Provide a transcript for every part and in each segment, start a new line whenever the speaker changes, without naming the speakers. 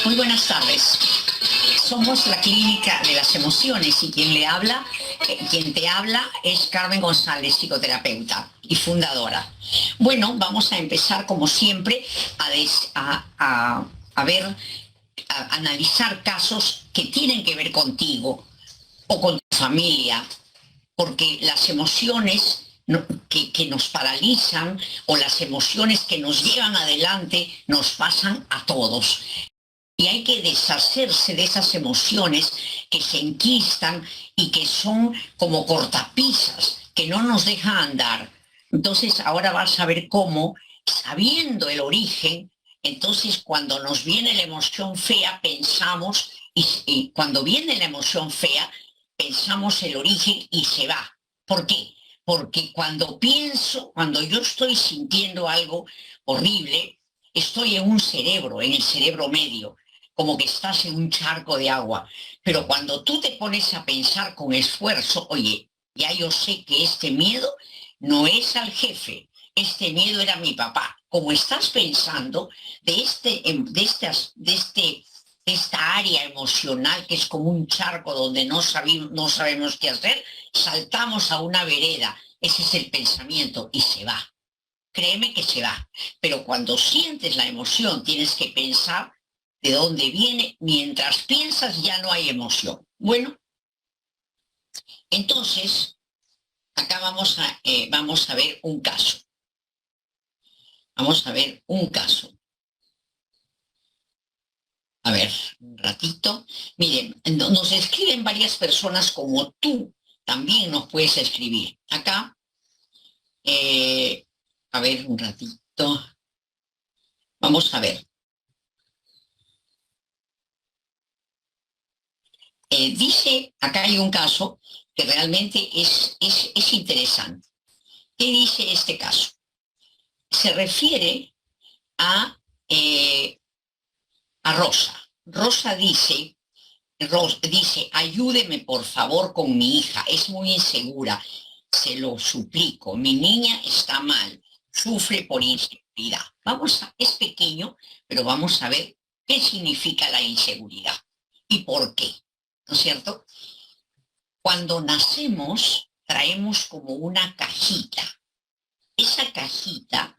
Muy buenas tardes. Somos la Clínica de las Emociones y quien te habla es Carmen González, psicoterapeuta y fundadora. Bueno, vamos a empezar como siempre a ver, a analizar casos que tienen que ver contigo o con tu familia, porque las emociones que nos paralizan o las emociones que nos llevan adelante nos pasan a todos. Y hay que deshacerse de esas emociones que se enquistan y que son como cortapisas, que no nos dejan andar. Entonces ahora vas a ver cómo, sabiendo el origen, entonces cuando nos viene la emoción fea, pensamos, y cuando viene la emoción fea, pensamos el origen y se va. ¿Por qué? Porque cuando yo estoy sintiendo algo horrible, estoy en un cerebro, en el cerebro medio, como que estás en un charco de agua. Pero cuando tú te pones a pensar con esfuerzo, oye, ya yo sé que este miedo no es al jefe, este miedo era mi papá. Como estás pensando de esta área emocional que es como un charco donde no sabemos qué hacer, saltamos a una vereda. Ese es el pensamiento y se va. Créeme que se va. Pero cuando sientes la emoción, tienes que pensar de dónde viene. Mientras piensas, ya no hay emoción. Bueno, entonces, acá vamos a ver un caso. Vamos a ver un caso. A ver, un ratito. Miren, nos escriben varias personas como tú. También nos puedes escribir. Acá, eh, a ver, un ratito. Vamos a ver. Dice, acá hay un caso que realmente es interesante. ¿Qué dice este caso? Se refiere a, eh, a Rosa. Rosa dice, ayúdeme por favor con mi hija, es muy insegura, se lo suplico, mi niña está mal, sufre por inseguridad. Es pequeño, pero vamos a ver qué significa la inseguridad y por qué, ¿no es cierto? Cuando nacemos, traemos como una cajita. Esa cajita,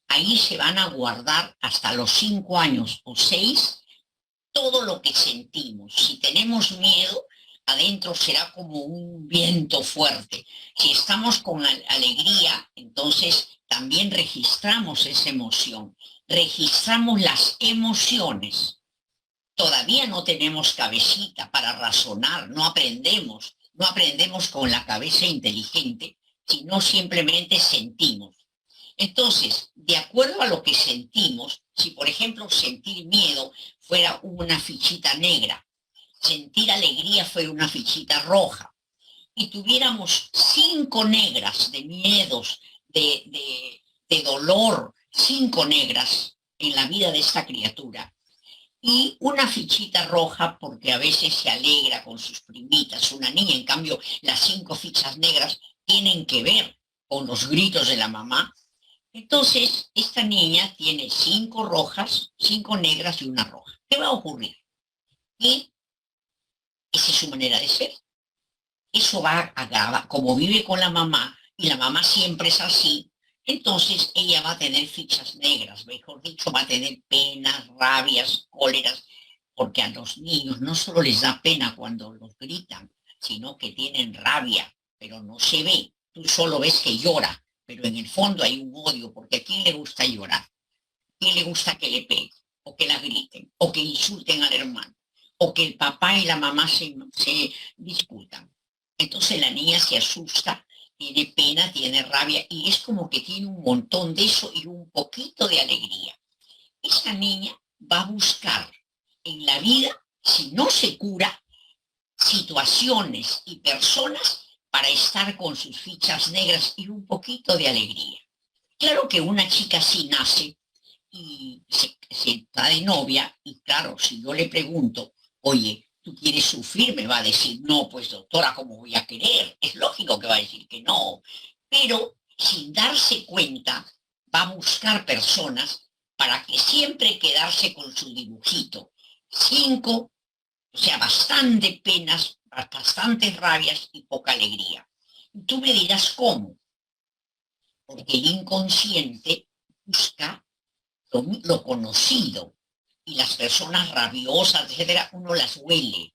ahí se van a guardar hasta los 5 años o 6 todo lo que sentimos. Si tenemos miedo, adentro será como un viento fuerte. Si estamos con alegría, entonces también registramos esa emoción. Registramos las emociones. Todavía no tenemos cabecita para razonar, no aprendemos con la cabeza inteligente, sino simplemente sentimos. Entonces, de acuerdo a lo que sentimos, si por ejemplo sentir miedo fuera una fichita negra, sentir alegría fuera una fichita roja, y tuviéramos 5 negras de miedos, de dolor, 5 negras en la vida de esta criatura, y una fichita roja porque a veces se alegra con sus primitas, una niña. En cambio, las 5 fichas negras tienen que ver con los gritos de la mamá. Entonces, esta niña tiene 5 rojas, 5 negras y una roja. ¿Qué va a ocurrir? Y esa es su manera de ser. Eso va a grabar, como vive con la mamá, y la mamá siempre es así, entonces ella va a tener fichas negras, mejor dicho, va a tener penas, rabias, cóleras, porque a los niños no solo les da pena cuando los gritan, sino que tienen rabia, pero no se ve. Tú solo ves que llora, pero en el fondo hay un odio, porque ¿a quién le gusta llorar? ¿A quién le gusta que le peguen? O que la griten, o que insulten al hermano, o que el papá y la mamá se discutan. Entonces la niña se asusta, tiene pena, tiene rabia y es como que tiene un montón de eso y un poquito de alegría. Esa niña va a buscar en la vida, si no se cura, situaciones y personas para estar con sus fichas negras y un poquito de alegría. Claro que una chica así nace y se está de novia y claro, si yo le pregunto, oye, ¿tú quieres sufrir? Me va a decir, no, pues doctora, ¿cómo voy a querer? Es lógico que va a decir que no, pero sin darse cuenta va a buscar personas para que siempre quedarse con su dibujito. 5, o sea, bastante penas, bastantes rabias y poca alegría. Tú me dirás cómo, porque el inconsciente busca lo conocido y las personas rabiosas, etcétera, uno las huele.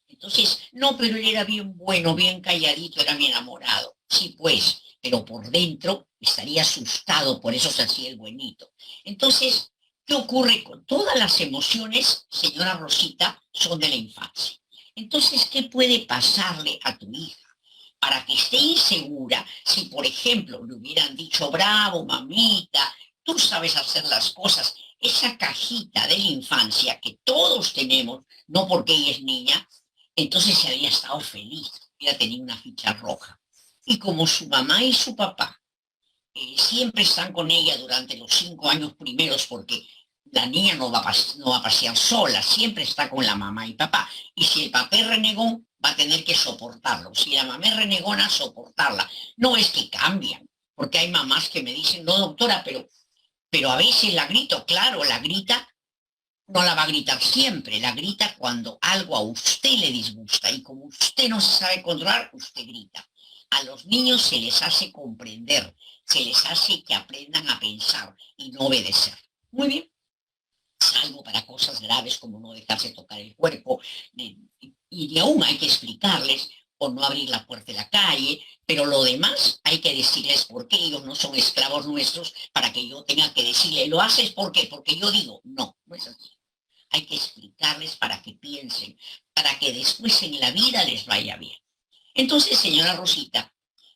Entonces, no, pero él era bien bueno, bien calladito, era mi enamorado. Sí, pues, pero por dentro estaría asustado, por eso se hacía el buenito. Entonces, ¿qué ocurre con todas las emociones, señora Rosita, son de la infancia? Entonces, ¿qué puede pasarle a tu hija? Para que esté insegura, si por ejemplo le hubieran dicho, bravo, mamita, tú sabes hacer las cosas, esa cajita de la infancia que todos tenemos, no porque ella es niña, entonces se había estado feliz, hubiera tenido una ficha roja. Y como su mamá y su papá siempre están con ella durante los 5 años primeros, porque la niña no va a pasear sola, siempre está con la mamá y papá. Y si el papá es renegón, va a tener que soportarlo. Si la mamá es renegona, soportarla. No es que cambian, porque hay mamás que me dicen, no doctora, pero a veces la grito, claro, la grita, no la va a gritar siempre, la grita cuando algo a usted le disgusta y como usted no se sabe controlar, usted grita. A los niños se les hace comprender, se les hace que aprendan a pensar y no obedecer. Muy bien, salvo para cosas graves como no dejarse tocar el cuerpo, y aún hay que explicarles o no abrir la puerta de la calle, pero lo demás hay que decirles por qué ellos no son esclavos nuestros para que yo tenga que decirle, ¿lo haces por qué? Porque yo digo, no, no es así. Hay que explicarles para que piensen, para que después en la vida les vaya bien. Entonces, señora Rosita,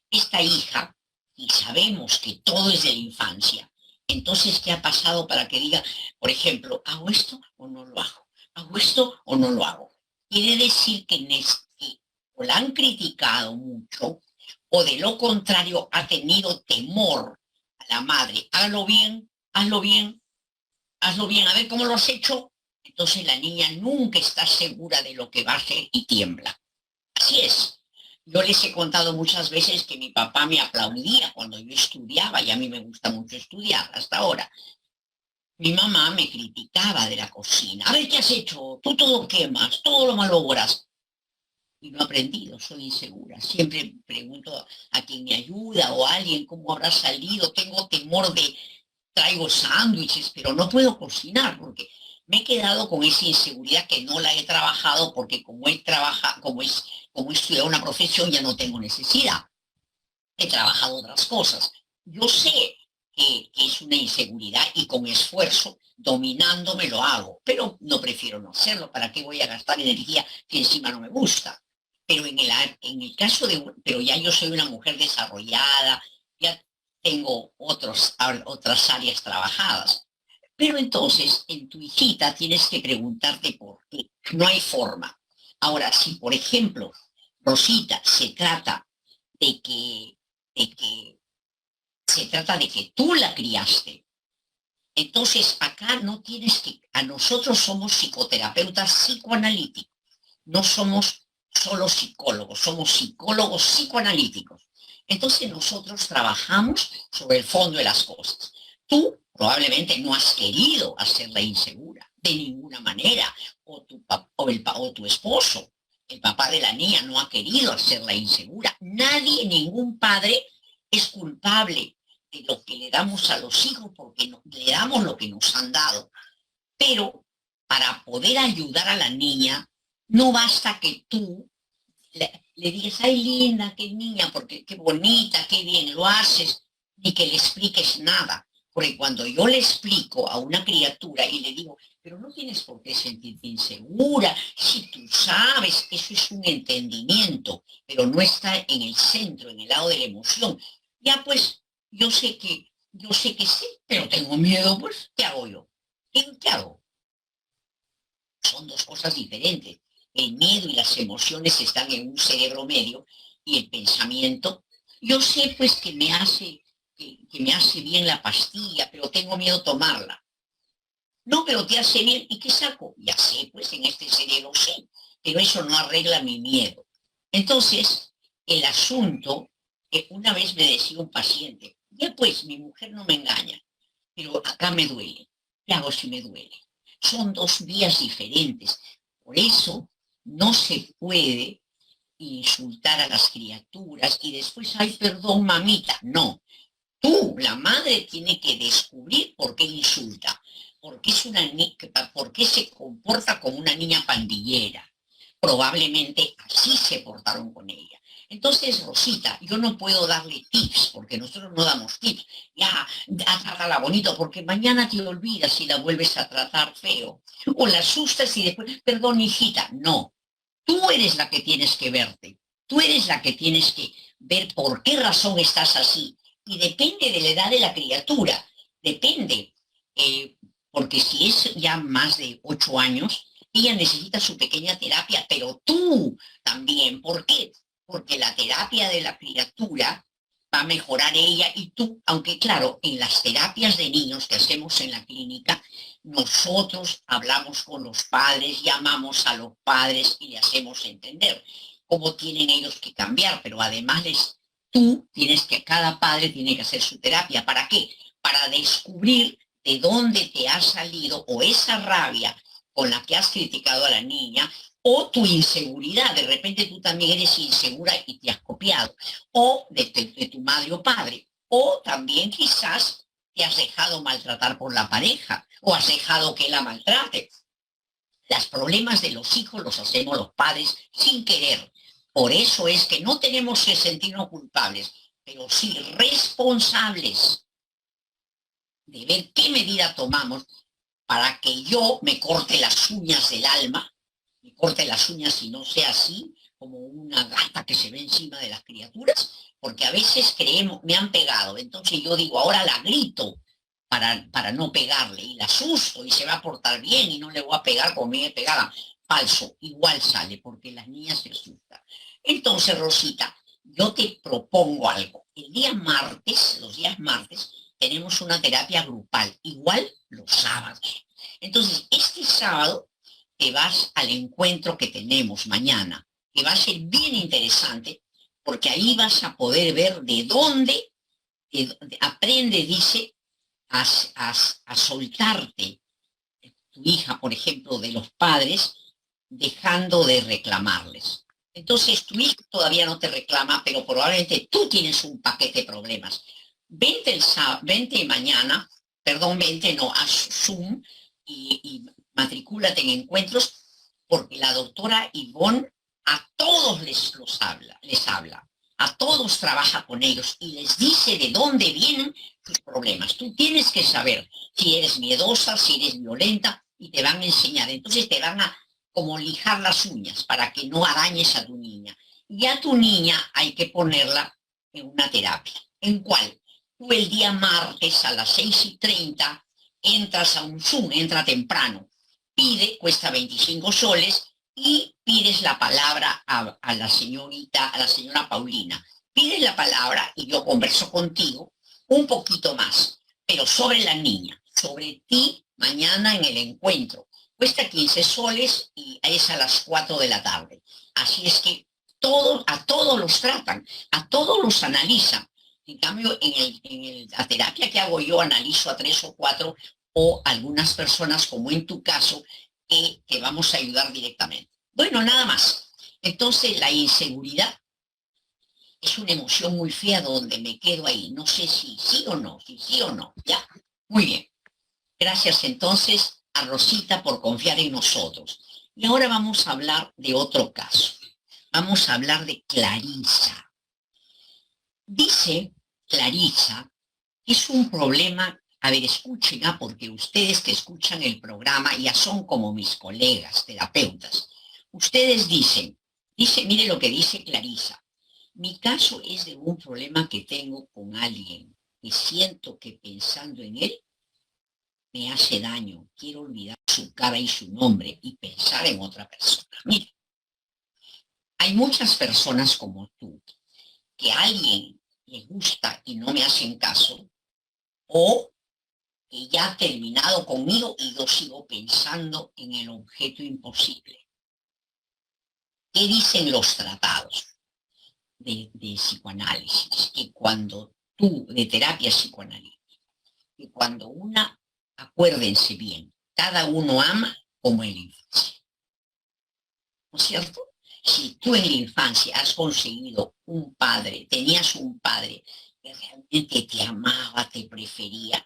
esta hija, y sabemos que todo es de la infancia, entonces, ¿qué ha pasado para que diga, por ejemplo, ¿hago esto o no lo hago? ¿Hago esto o no lo hago? Quiere decir que, o la han criticado mucho, o de lo contrario ha tenido temor a la madre. Hágalo bien, hazlo bien, hazlo bien, a ver cómo lo has hecho. Entonces la niña nunca está segura de lo que va a hacer y tiembla. Así es. Yo les he contado muchas veces que mi papá me aplaudía cuando yo estudiaba y a mí me gusta mucho estudiar hasta ahora. Mi mamá me criticaba de la cocina. A ver qué has hecho, tú todo quemas, todo lo malogras. Y no he aprendido, soy insegura. Siempre pregunto a quien me ayuda o a alguien cómo habrá salido. Tengo temor de traigo sándwiches, pero no puedo cocinar porque me he quedado con esa inseguridad que no la he trabajado porque como he estudiado una profesión ya no tengo necesidad. He trabajado otras cosas. Yo sé que es una inseguridad y con esfuerzo, dominándome lo hago, pero no prefiero no hacerlo. ¿Para qué voy a gastar energía que encima no me gusta? Pero en el caso pero ya yo soy una mujer desarrollada, ya tengo otras áreas trabajadas. Pero entonces, en tu hijita tienes que preguntarte por qué. No hay forma. Ahora, si por ejemplo, Rosita, de que se trata de que tú la criaste, entonces acá no tienes que, a nosotros somos psicoterapeutas psicoanalíticos, no somos solo somos psicólogos psicoanalíticos. Entonces nosotros trabajamos sobre el fondo de las cosas. Tú probablemente no has querido hacerla insegura de ninguna manera, o tu esposo, el papá de la niña, no ha querido hacerla insegura. Nadie, ningún padre es culpable de lo que le damos a los hijos porque le damos lo que nos han dado. Pero para poder ayudar a la niña, no basta que tú le digas, ay linda, qué niña, porque qué bonita, qué bien lo haces, ni que le expliques nada. Porque cuando yo le explico a una criatura y le digo, pero no tienes por qué sentirte insegura, si tú sabes, eso es un entendimiento, pero no está en el centro, en el lado de la emoción. Ya pues, yo sé que sí, pero tengo miedo, pues, ¿qué hago yo? ¿Qué hago? Son dos cosas diferentes. El miedo y las emociones están en un cerebro medio y el pensamiento. Yo sé pues que me hace bien la pastilla, pero tengo miedo tomarla. No, pero te hace bien. ¿Y qué saco? Ya sé, pues en este cerebro sí, pero eso no arregla mi miedo. Entonces, el asunto, que una vez me decía un paciente, ya pues mi mujer no me engaña, pero acá me duele. ¿Qué hago si me duele? Son dos vías diferentes. Por eso no se puede insultar a las criaturas y después, ay, perdón, mamita. No, tú, la madre, tiene que descubrir por qué insulta, por qué se comporta como una niña pandillera. Probablemente así se portaron con ella. Entonces, Rosita, yo no puedo darle tips, porque nosotros no damos tips. Ya, trátala bonito, porque mañana te olvidas si la vuelves a tratar feo. O la asustas y después, perdón, hijita. No, tú eres la que tienes que verte. Tú eres la que tienes que ver por qué razón estás así. Y depende de la edad de la criatura. Depende. eh, Porque si es ya más de 8 años, ella necesita su pequeña terapia, pero tú también. ¿Por qué? Porque la terapia de la criatura va a mejorar ella y tú, aunque claro, en las terapias de niños que hacemos en la clínica, nosotros hablamos con los padres, llamamos a los padres y le hacemos entender cómo tienen ellos que cambiar, pero además tú tienes que, cada padre tiene que hacer su terapia. ¿Para qué? Para descubrir de dónde te ha salido o esa rabia con la que has criticado a la niña o tu inseguridad. De repente tú también eres insegura y te has copiado. O de tu madre o padre. O también quizás te has dejado maltratar por la pareja o has dejado que la maltrate. Los problemas de los hijos los hacemos los padres sin querer. Por eso es que no tenemos que sentirnos culpables, pero sí responsables de ver qué medida tomamos para que yo me corte las uñas del alma, me corte las uñas y no sea así, como una gata que se ve encima de las criaturas, porque a veces creemos, me han pegado, entonces yo digo, ahora la grito para no pegarle, y la asusto y se va a portar bien y no le voy a pegar como me pegada. Falso, igual sale, porque las niñas se asustan. Entonces, Rosita, yo te propongo algo. El día martes, los días martes, tenemos una terapia grupal, igual los sábados. Entonces, este sábado te vas al encuentro que tenemos mañana, que va a ser bien interesante, porque ahí vas a poder ver de dónde aprende, dice, a soltarte, tu hija, por ejemplo, de los padres, dejando de reclamarles. Entonces, tu hija todavía no te reclama, pero probablemente tú tienes un paquete de problemas. Vente mañana, perdón, vente, no, a Zoom y matricúlate en encuentros, porque la doctora Ivonne a todos les habla, a todos trabaja con ellos y les dice de dónde vienen tus problemas. Tú tienes que saber si eres miedosa, si eres violenta, y te van a enseñar. Entonces te van a como lijar las uñas para que no arañes a tu niña. Y a tu niña hay que ponerla en una terapia. ¿En cuál? Tú el día martes a las 6:30 entras a un Zoom, entra temprano, pide, cuesta 25 soles, y pides la palabra a la señorita, a la señora Paulina. Pides la palabra y yo converso contigo un poquito más, pero sobre la niña, sobre ti mañana en el encuentro. Cuesta 15 soles y es a las 4 de la tarde. Así es que a todos los tratan, a todos los analizan. En cambio, la terapia que hago yo analizo a 3 o 4 o algunas personas, como en tu caso, que te vamos a ayudar directamente. Bueno, nada más. Entonces, la inseguridad es una emoción muy fea donde me quedo ahí. No sé si sí o no, si sí o no. Ya, muy bien. Gracias entonces a Rosita por confiar en nosotros. Y ahora vamos a hablar de otro caso. Vamos a hablar de Clarisa. Dice Clarisa, es un problema, a ver, escuchen, porque ustedes que escuchan el programa ya son como mis colegas, terapeutas. Ustedes mire lo que dice Clarisa. Mi caso es de un problema que tengo con alguien que siento que pensando en él me hace daño. Quiero olvidar su cara y su nombre y pensar en otra persona. Mira, hay muchas personas como tú que a alguien le gusta y no me hacen caso, o que ya ha terminado conmigo y yo sigo pensando en el objeto imposible. ¿Qué dicen los tratados de psicoanálisis? Que cuando tú, de terapia psicoanalítica, que cuando acuérdense bien, cada uno ama como en la infancia, ¿no es cierto? Si tú en la infancia has conseguido un padre, tenías un padre que realmente te amaba, te prefería,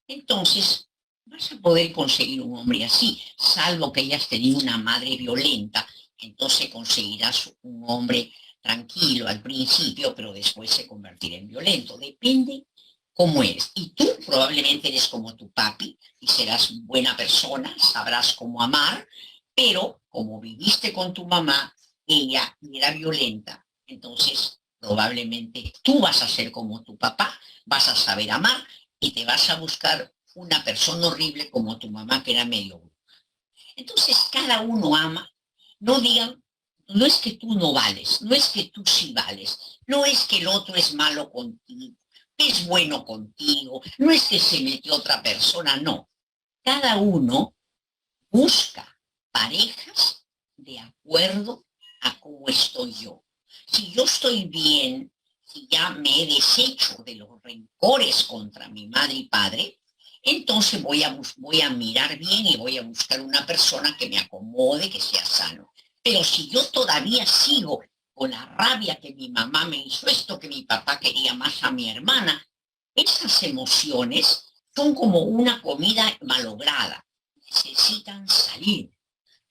entonces vas a poder conseguir un hombre así, salvo que hayas tenido una madre violenta, entonces conseguirás un hombre tranquilo al principio, pero después se convertirá en violento. Depende cómo eres. Y tú probablemente eres como tu papi y serás buena persona, sabrás cómo amar, pero como viviste con tu mamá, ella era violenta, entonces probablemente tú vas a ser como tu papá, vas a saber amar y te vas a buscar una persona horrible como tu mamá que era medio bruja. Entonces cada uno ama, no digan, no es que tú no vales, no es que tú sí vales, no es que el otro es malo contigo, es bueno contigo, no es que se metió otra persona, no. Cada uno busca parejas de acuerdo a cómo estoy yo. Si yo estoy bien, si ya me he deshecho de los rencores contra mi madre y padre, entonces voy a mirar bien y voy a buscar una persona que me acomode, que sea sano. Pero si yo todavía sigo con la rabia que mi mamá me hizo esto, que mi papá quería más a mi hermana, esas emociones son como una comida malograda, necesitan salir.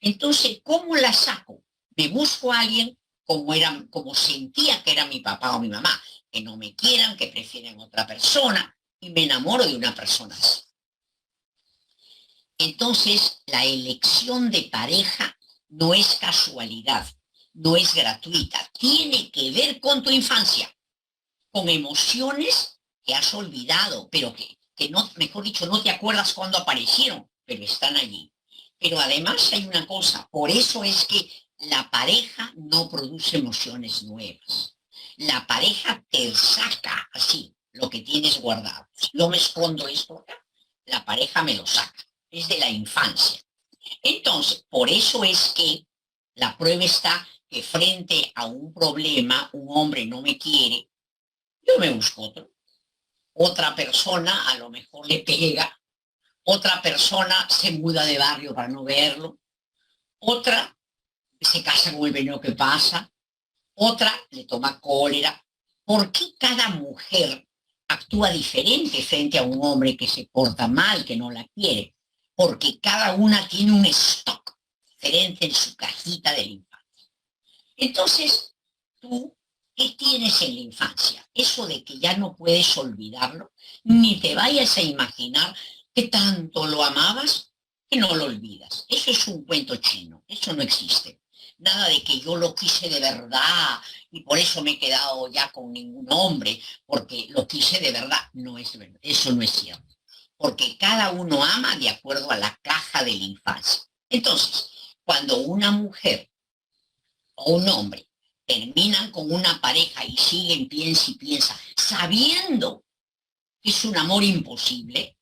Entonces, ¿cómo la saco? Me busco a alguien como sentía que era mi papá o mi mamá, que no me quieran, que prefieren otra persona, y me enamoro de una persona así. Entonces, la elección de pareja no es casualidad, no es gratuita, tiene que ver con tu infancia, con emociones que has olvidado, pero que no, mejor dicho, no te acuerdas cuando aparecieron, pero están allí. Pero además hay una cosa, por eso es que la pareja no produce emociones nuevas. La pareja te saca así lo que tienes guardado. Si yo me escondo esto acá, la pareja me lo saca. Es de la infancia. Entonces, por eso es que la prueba está que frente a un problema, un hombre no me quiere, yo me busco otro. Otra persona a lo mejor le pega, otra persona se muda de barrio para no verlo, otra se casa con el veneno que pasa, otra le toma cólera. ¿Por qué cada mujer actúa diferente frente a un hombre que se porta mal, que no la quiere? Porque cada una tiene un stock diferente en su cajita de la infancia. Entonces, tú, ¿qué tienes en la infancia? Eso de que ya no puedes olvidarlo, ni te vayas a imaginar que tanto lo amabas que no lo olvidas. Eso es un cuento chino, eso no existe. Nada de que yo lo quise de verdad y por eso me he quedado ya con ningún hombre, porque lo quise de verdad. No es verdad, eso no es cierto. Porque cada uno ama de acuerdo a la caja de la infancia. Entonces, cuando una mujer o un hombre terminan con una pareja y siguen, piensa y piensa, sabiendo que es un amor imposible,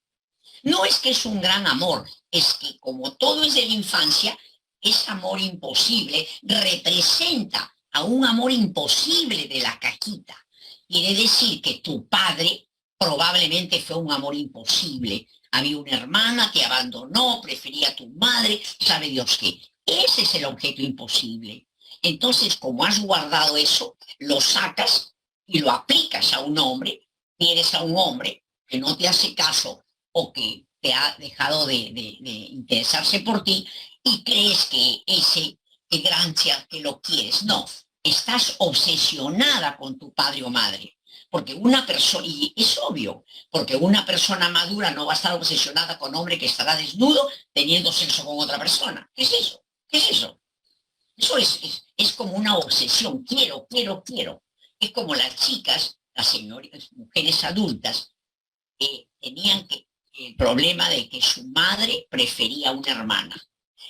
no es que es un gran amor, es que como todo es de la infancia, ese amor imposible representa a un amor imposible de la cajita. Quiere decir que tu padre probablemente fue un amor imposible. Había una hermana, te abandonó, prefería a tu madre, sabe Dios qué. Ese es el objeto imposible. Entonces, como has guardado eso, lo sacas y lo aplicas a un hombre, quieres a un hombre que no te hace caso o que te ha dejado de interesarse por ti y crees que ese, que gracia, que lo quieres. No, estás obsesionada con tu padre o madre. Porque una persona, y es obvio, porque una persona madura no va a estar obsesionada con un hombre que estará desnudo teniendo sexo con otra persona. ¿Qué es eso? ¿Qué es eso? Eso es como una obsesión, quiero, quiero, quiero. Es como las chicas, las señoras, mujeres adultas, que tenían el problema de que su madre prefería a una hermana.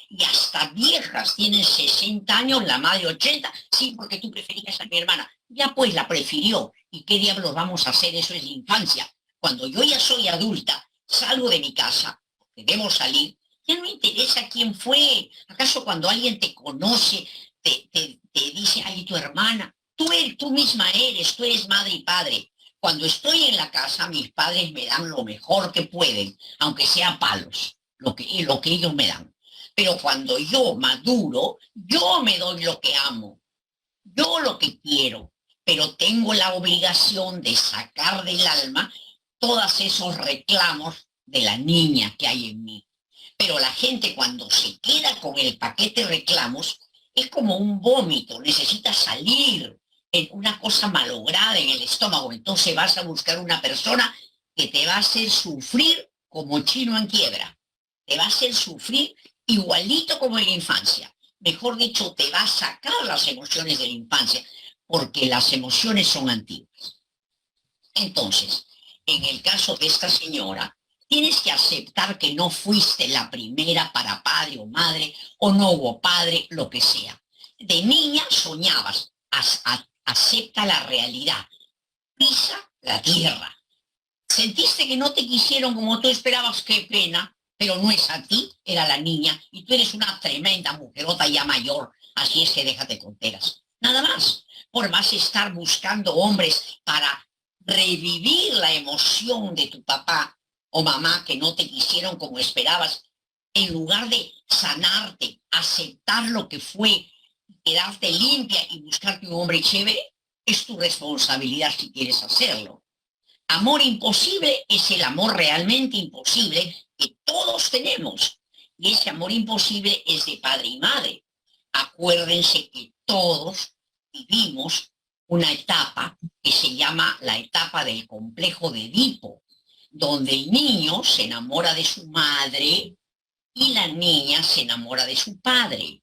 Y hasta viejas, tienen 60 años, la madre 80, sí, porque tú preferías a mi hermana. Ya pues la prefirió. ¿Y qué diablos vamos a hacer? Eso es la infancia. Cuando yo ya soy adulta, salgo de mi casa, debemos salir, ya no interesa quién fue. ¿Acaso cuando alguien te conoce, te dice, ay, tu hermana? Tú misma eres, tú eres madre y padre. Cuando estoy en la casa, mis padres me dan lo mejor que pueden, aunque sea palos. lo que ellos me dan. Pero cuando yo maduro, yo me doy lo que amo, yo lo que quiero, pero tengo la obligación de sacar del alma todos esos reclamos de la niña que hay en mí. Pero la gente cuando se queda con el paquete de reclamos es como un vómito, necesita salir en una cosa malograda en el estómago. Entonces vas a buscar una persona que te va a hacer sufrir como chino en quiebra. Te va a hacer sufrir igualito como en la infancia. Mejor dicho, te va a sacar las emociones de la infancia, porque las emociones son antiguas. Entonces, en el caso de esta señora, tienes que aceptar que no fuiste la primera para padre o madre, o no hubo padre, lo que sea. De niña soñabas, acepta la realidad, pisa la tierra. Sentiste que no te quisieron como tú esperabas, qué pena, pero no es a ti, era la niña, y tú eres una tremenda mujerota ya mayor, así es que déjate tonteras. Nada más, por más estar buscando hombres para revivir la emoción de tu papá o mamá que no te quisieron como esperabas, en lugar de sanarte, aceptar lo que fue, quedarte limpia y buscarte un hombre chévere, es tu responsabilidad si quieres hacerlo. Amor imposible es el amor realmente imposible que todos tenemos. Y ese amor imposible es de padre y madre. Acuérdense que todos vivimos una etapa que se llama la etapa del complejo de Edipo, donde el niño se enamora de su madre y la niña se enamora de su padre.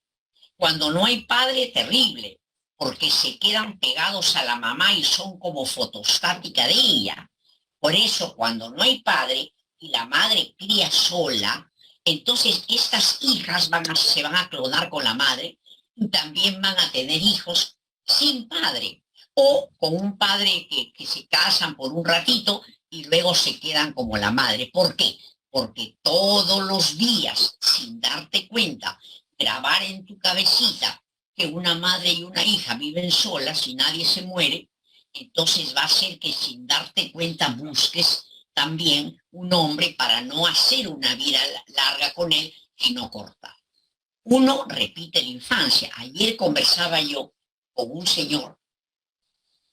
Cuando no hay padre, terrible, porque se quedan pegados a la mamá y son como fotostática de ella. Por eso, cuando no hay padre y la madre cría sola, entonces estas hijas se van a clonar con la madre y también van a tener hijos sin padre o con un padre que se casan por un ratito y luego se quedan como la madre. ¿Por qué? Porque todos los días, sin darte cuenta, grabar en tu cabecita que una madre y una hija viven solas y nadie se muere, entonces va a ser que sin darte cuenta busques también un hombre para no hacer una vida larga con él, sino corta. Uno repite la infancia. Ayer conversaba yo con un señor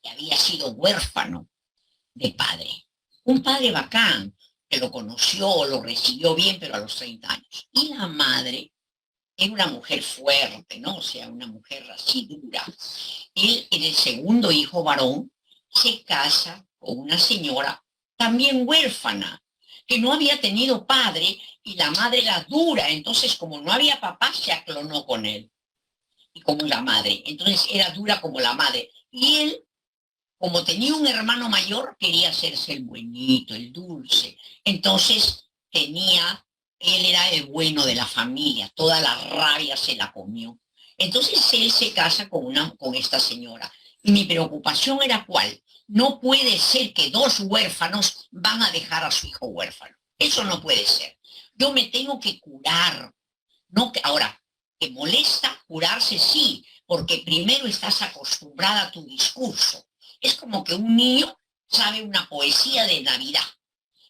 que había sido huérfano de padre. Un padre bacán, que lo conoció, lo recibió bien, pero a los 30 años. Y la madre era una mujer fuerte, ¿no? O sea, una mujer así dura. Él, en el segundo hijo varón, se casa con una señora también huérfana, que no había tenido padre y la madre era dura. Entonces, como no había papá, se aclonó con él y como la madre. Entonces, era dura como la madre. Y él, como tenía un hermano mayor, quería hacerse el buenito, el dulce. Entonces, él era el bueno de la familia, toda la rabia se la comió. Entonces él se casa con esta señora. Y mi preocupación era cuál. No puede ser que dos huérfanos van a dejar a su hijo huérfano. Eso no puede ser. Yo me tengo que curar. No que, ahora, ¿te molesta curarse? Sí, porque primero estás acostumbrada a tu discurso. Es como que un niño sabe una poesía de Navidad.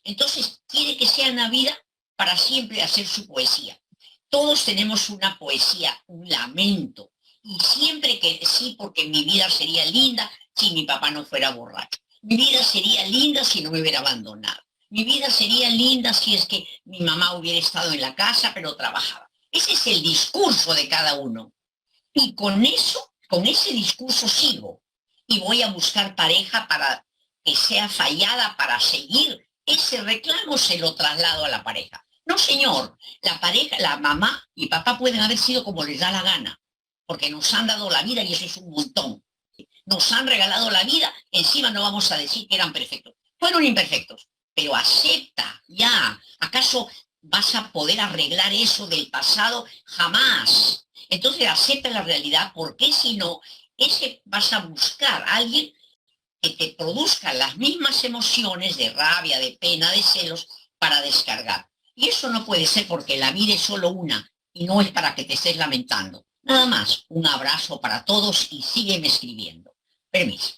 Entonces quiere que sea Navidad para siempre hacer su poesía. Todos tenemos una poesía, un lamento. Y siempre que sí, porque mi vida sería linda si mi papá no fuera borracho. Mi vida sería linda si no me hubiera abandonado. Mi vida sería linda si es que mi mamá hubiera estado en la casa, pero trabajaba. Ese es el discurso de cada uno. Y con eso, con ese discurso sigo. Y voy a buscar pareja para que sea fallada, para seguir. Ese reclamo se lo traslado a la pareja. No, señor, la pareja, la mamá y papá pueden haber sido como les da la gana, porque nos han dado la vida y eso es un montón. Nos han regalado la vida, encima no vamos a decir que eran perfectos. Fueron imperfectos, pero acepta ya. ¿Acaso vas a poder arreglar eso del pasado? Jamás. Entonces acepta la realidad, porque si no, vas a buscar a alguien que te produzca las mismas emociones de rabia, de pena, de celos para descargar. Y eso no puede ser porque la vida es solo una y no es para que te estés lamentando. Nada más, un abrazo para todos y sígueme escribiendo. Permiso.